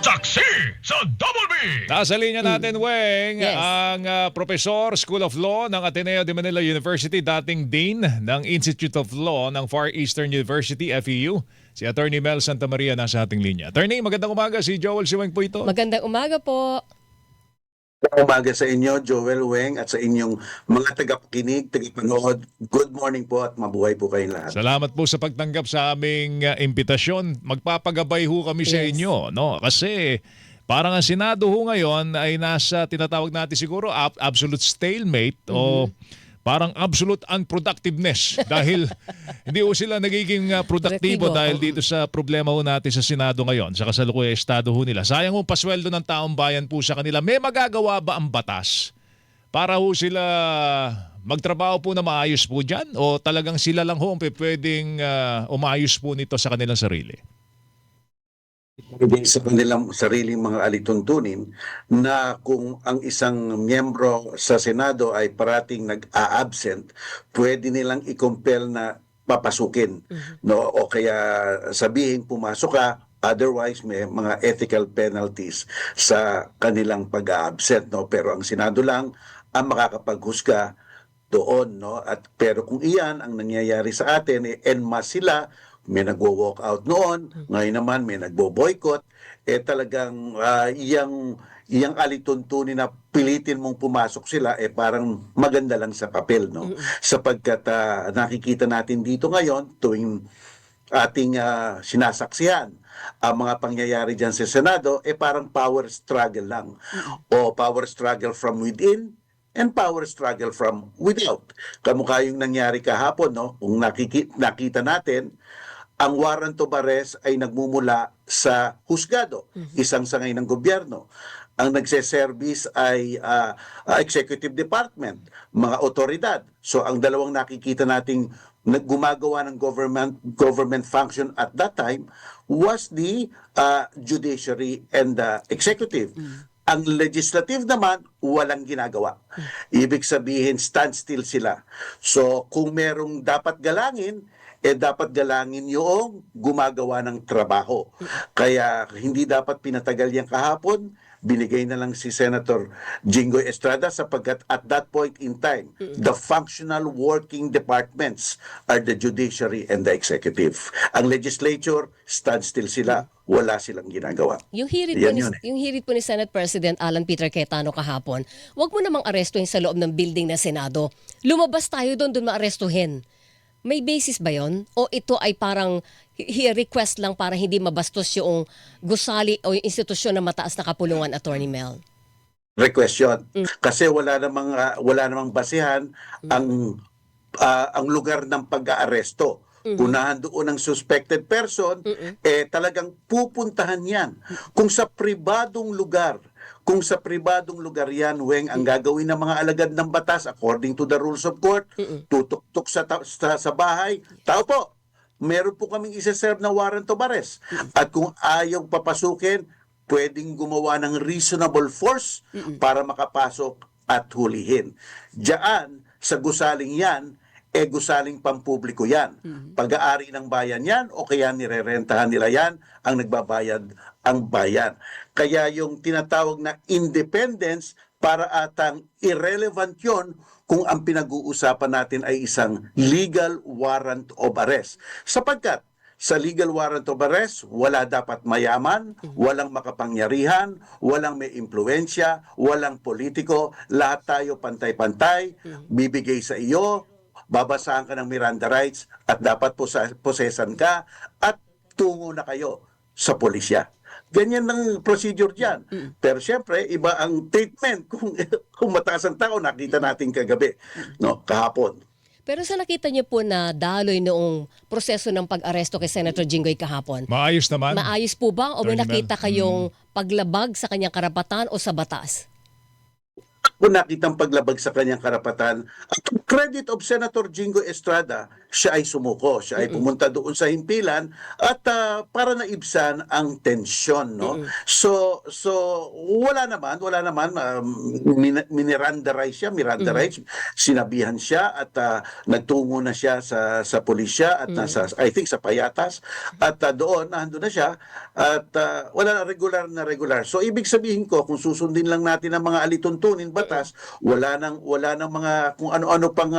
Saksi sa Double B! Nasa linya natin, Weng, Yes. ang Professor, School of Law ng Ateneo de Manila University, dating Dean ng Institute of Law ng Far Eastern University, FEU, si Attorney Mel Santamaria nasa ating linya. Attorney, magandang umaga. Si Joel Siweng po ito. Magandang umaga po. Umaga sa inyo, Joel Weng, at sa inyong mga tagapakinig, tagapanood. Good morning po at mabuhay po kayong lahat. Salamat po sa pagtanggap sa aming imbitasyon. Magpapagabay ho kami sa Yes. inyo, no? Kasi parang ang Senado ho ngayon ay nasa tinatawag natin siguro absolute stalemate o parang absolute unproductiveness dahil hindi ho sila nagiging produktibo Produktibo. dahil dito sa problema ho natin sa Senado ngayon, sa kasalukuyang estado ho nila. Sayang ho pasweldo ng taong bayan po sa kanila. May magagawa ba ang batas para ho sila magtrabaho po na maayos po dyan? O talagang sila lang ho ang pwedeng umayos po nito sa kanilang sarili? Hindi sa kanilang sariling mga alituntunin na kung ang isang miyembro sa Senado ay parating nag-a-absent, pwede nilang i-compel na papasukin. No? O kaya sabihin pumasok ka, otherwise may mga ethical penalties sa kanilang pag-a-absent. No? Pero ang Senado lang ang makakapaghusga doon, no? At pero kung iyan ang nangyayari sa atin, en masse sila, may nagwo-walk out noon, ngayon naman may nagbo-boycott, talagang iyang alituntunin na pilitin mong pumasok sila, parang maganda lang sa papel, no? Sapagkat nakikita natin dito ngayon, tuwing ating sinasaksihan ang mga pangyayari dyan sa Senado, parang power struggle lang. O power struggle from within, and power struggle from without. Kamukha yung nangyari kahapon, no? Kung nakita natin, ang warrant of arrest ay nagmumula sa husgado, isang sangay ng gobyerno. Ang nagse-service ay executive department, mga otoridad. So ang dalawang nakikita nating gumagawa ng government function at that time was the judiciary and the executive. Ang legislative naman, walang ginagawa. Ibig sabihin, standstill sila. So, kung merong dapat galangin, dapat galangin yung gumagawa ng trabaho. Kaya, hindi dapat pinatagal yan kahapon. Binigay na lang si Senator Jinggoy Estrada sapagkat at that point in time, the functional working departments are the judiciary and the executive. Ang legislature, standstill sila. Wala silang ginagawa. Yung hirit, Yan po ni, yun yung hirit po ni Senate President Alan Peter Cayetano kahapon, wag mo namang arestuhin sa loob ng building ng Senado. Lumabas tayo doon maarestuhin. May basis ba yon? O ito ay parang request lang para hindi mabastos yung gusali o yung institusyon na mataas na kapulungan, Attorney Mel? Request yun. Kasi wala namang basihan ang lugar ng pag-aaresto. Unahan doon ang suspected person, talagang pupuntahan yan. Kung sa pribadong lugar yan, Weng, ang gagawin ng mga alagad ng batas, according to the rules of court, tutuktok sa bahay, tao po, meron po kaming isa-serve na warrant of arrest. At kung ayaw papasukin, pwedeng gumawa ng reasonable force para makapasok at hulihin. Diyan, sa gusaling yan, gusaling pampubliko yan. Pag-aari ng bayan yan o kaya nirerentahan nila yan, ang nagbabayad ang bayan. Kaya yung tinatawag na independence, para atang irrelevant yon kung ang pinag-uusapan natin ay isang legal warrant of arrest. Sapagkat sa legal warrant of arrest, wala dapat mayaman, walang makapangyarihan, walang may impluensya, walang politiko, lahat tayo pantay-pantay, bibigay sa iyo, babasahan ka ng Miranda rights at dapat posesan ka at tungo na kayo sa pulisya. Ganyan ang procedure dyan. Pero siyempre, iba ang treatment kung mataas ang tao, nakita natin kagabi, no, kahapon. Pero sa nakita niyo po na daloy noong proseso ng pag-aresto kay Senator Jinggoy kahapon, Maayos naman. maayos po ba o may Attorney Mel? nakita kayong paglabag sa kanyang karapatan o sa batas? Kung nakitang paglabag sa kanyang karapatan, at credit of Senator Jinggoy Estrada, siya ay sumuko, siya ay pumunta doon sa himpilan at para naibsan ang tensyon, no? So wala naman minirandarize siya, sinabihan siya at nagtungo na siya sa pulisya at nasa, I think, sa Payatas at doon nandun na siya at wala na regular. So ibig sabihin ko, kung susundin lang natin ang mga alituntunin batas, wala nang mga kung ano-ano pang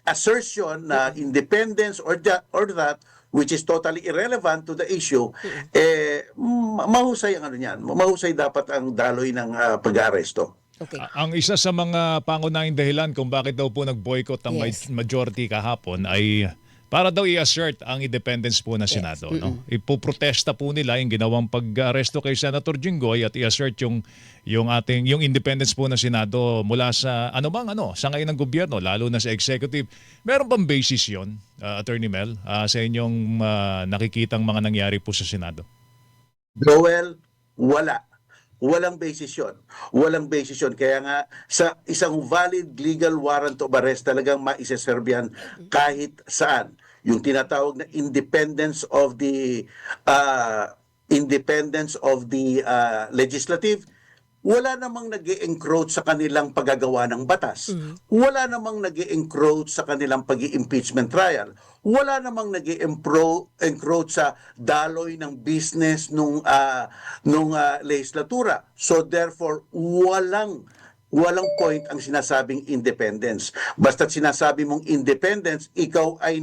assertion na independence or that which is totally irrelevant to the issue, mahusay ang ano niyan. Mahusay dapat ang daloy ng pag-aaresto. Okay. Ang isa sa mga pangunahing dahilan kung bakit daw po nag-boycott ang Yes. majority kahapon ay para daw i-assert ang independence po ng Senado. No? Ipoprotesta po nila yung ginawang pag-aresto kay Senator Jinggoy at i-assert yung independence po ng Senado mula sa sa ngayon ng gobyerno, lalo na sa executive. Meron bang basis yon, Attorney Mel, sa inyong nakikitang mga nangyari po sa Senado? Joel, wala. Walang basis yun. Walang basis yun. Kaya nga, sa isang valid legal warrant of arrest talagang maiseserve yan kahit saan. Yung tinatawag na independence of the legislative, wala namang nag-encroach sa kanilang paggagawa ng batas. Wala namang nag-encroach sa kanilang pag-impeachment trial. Wala namang nag-encroach sa daloy ng business nung legislatura. So therefore, walang point ang sinasabing independence. Basta't sinasabi mong independence, ikaw ay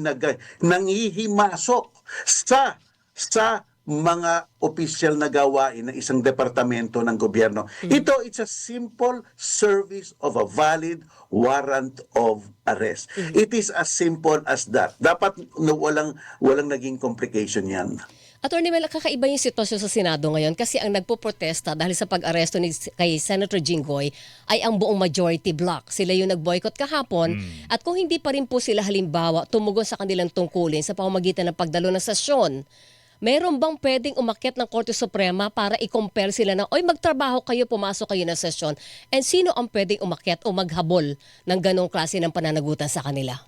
nangihimasok sa mga opisyal na gawain ng isang departamento ng gobyerno. It's a simple service of a valid warrant of arrest. It is as simple as that. Dapat walang naging complication yan. Attorney Mel, kakaiba yung sitwasyon sa Senado ngayon kasi ang nagpo-protesta dahil sa pag-aresto kay Senator Jinggoy ay ang buong majority bloc. Sila yung nag-boycott kahapon at kung hindi pa rin po sila halimbawa tumugon sa kanilang tungkulin sa pamamagitan ng pagdalo ng sesyon, meron bang pwedeng umakyat ng Korte Suprema para i-compel sila na, oy, magtrabaho kayo, pumasok kayo ng sesyon? And sino ang pwedeng umakyat o maghabol ng ganong klase ng pananagutan sa kanila?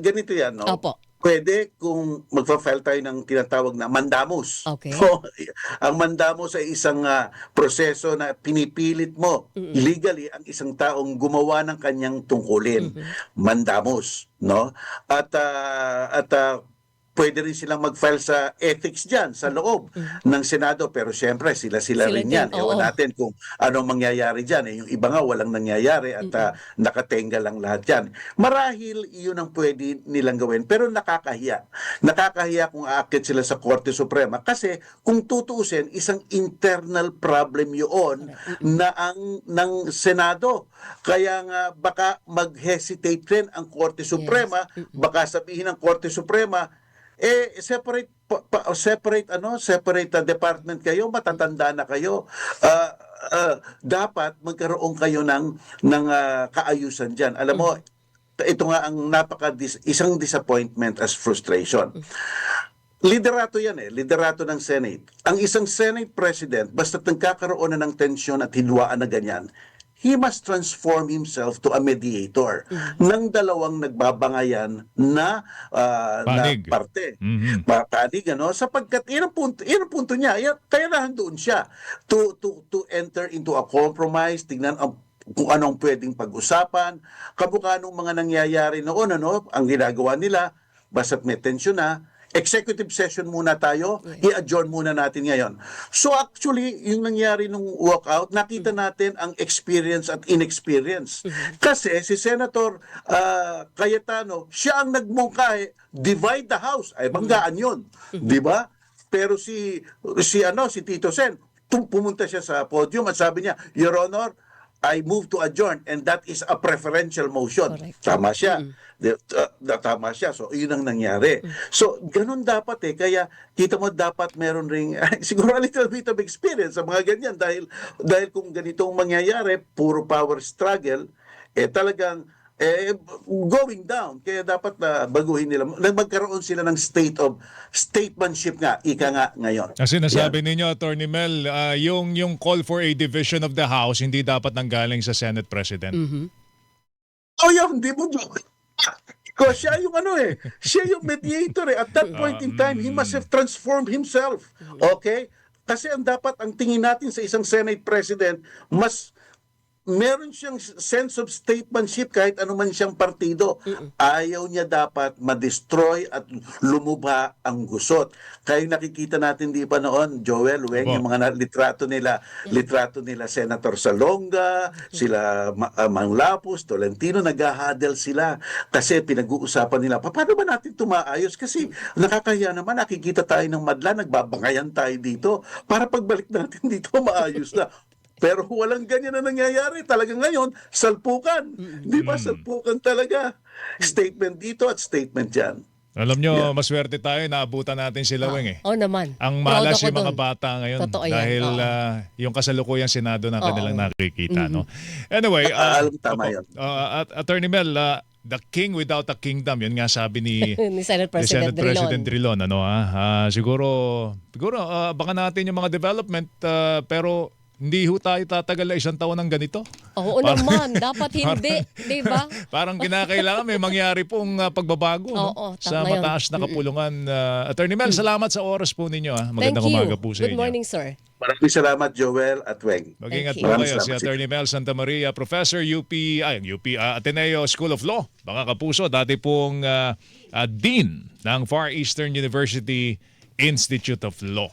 Ganito yan, no? Opo. Pwede kung magfa-file tayo ng tinatawag na mandamus. Okay. So, ang mandamus ay isang proseso na pinipilit mo legally ang isang taong gumawa ng kanyang tungkulin. Mandamus, no? At pwede rin silang mag-file sa ethics dyan, sa loob ng Senado. Pero siyempre, sila rin din, yan. oo. Ewan natin kung anong mangyayari dyan. Yung iba nga walang nangyayari at nakatenga lang lahat yan. Marahil iyon ang pwede nilang gawin. Pero nakakahiya. Nakakahiya kung aakit sila sa Korte Suprema. Kasi kung tutuusin, isang internal problem yun ng Senado. Kaya nga baka mag-hesitate rin ang Korte Suprema. Baka sabihin ng Korte Suprema, separate department kayo, matatanda na kayo. Dapat magkaroon kayo ng kaayusan diyan. Alam mo, ito nga ang isang disappointment as frustration. Liderato yan liderato ng Senate. Ang isang Senate President, basta't nagkakaroon na ng tensyon at hidwaan na ganyan, he must transform himself to a mediator ng dalawang nagbabangayan na parte. Panig, sapagkat yun ang punto niya. Kaya doon siya to enter into a compromise, tignan kung anong pwedeng pag-usapan, kamukha nung mga nangyayari noon, ang ginagawa nila, basta't may tensyon na, executive session muna tayo, i-adjourn muna natin ngayon. So actually, yung nangyari nung walkout, nakita natin ang experience at inexperience. Kasi si Senator Cayetano, siya ang nagmungkahi, divide the House. Ay, banggaan yun. Di ba? Pero si Tito Sen, pumunta siya sa podium at sabi niya, Your Honor, I move to adjourn, and that is a preferential motion. Correct. Tama siya. Tama siya. So, yun ang nangyari. So, ganun dapat Kaya, kita mo dapat meron ring, siguro a little bit of experience sa mga ganyan. Dahil kung ganitong mangyayari, puro power struggle, talagang going down. Kaya dapat na baguhin nila. Magkaroon sila ng statesmanship ika nga ngayon. Kasi nasabi ninyo, Attorney Mel, yung call for a division of the House hindi dapat nanggaling sa Senate President. Oh, yun, hindi mo Because siya yung siya yung mediator At that point in time, he must have transformed himself. Okay? Kasi ang tingin natin sa isang Senate President, mas meron siyang sense of statesmanship kahit anuman siyang partido. Ayaw niya dapat ma-destroy at lumubha ang gusot. Kaya nakikita natin di ba noon, Joel, Weng, yung mga litrato nila Senator Salonga, sila Mang Lapus, Tolentino, naghahadel sila kasi pinag-uusapan nila, paano ba natin tumaayos? Kasi nakakahiya naman, nakikita tayo ng madla, nagbabangayan tayo dito para pagbalik natin dito, maayos na. Pero walang ganyan na nangyayari. Talaga ngayon, salpukan. Di ba? Salpukan talaga. Statement dito at statement dyan. Alam nyo, maswerte tayo, naabutan natin sila, Weng eh. Oo naman. Ang Proud malas ako yung mga dun. bata ngayon Totoo yan, dahil oo. yung kasalukuyang Senado na kanilang nakikita. No? Anyway, Alam tama opo, yan. Attorney Mel, the king without a kingdom, yun nga sabi ni Ni Senate ni President Senate President Drilon. Drilon. Ano, siguro baka natin yung mga development pero hindi ho tayo tatagal na 1 taon ng ganito. Oo naman, dapat hindi, 'di ba? Parang kinakailangan may mangyari pong pagbabago no? Oo, sa tama yun. mataas na kapulungan. Attorney Mel, salamat sa oras po ninyo. Thank Magandang you. umaga po sa Good inyo. morning, sir. Maraming salamat, Joel at Weng. Mag-ingat Thank po you. kayo. Maraming Si salamat, Attorney Mel Santa Maria, Professor Ateneo School of Law. Mga kapuso, dati pong Dean ng Far Eastern University Institute of Law.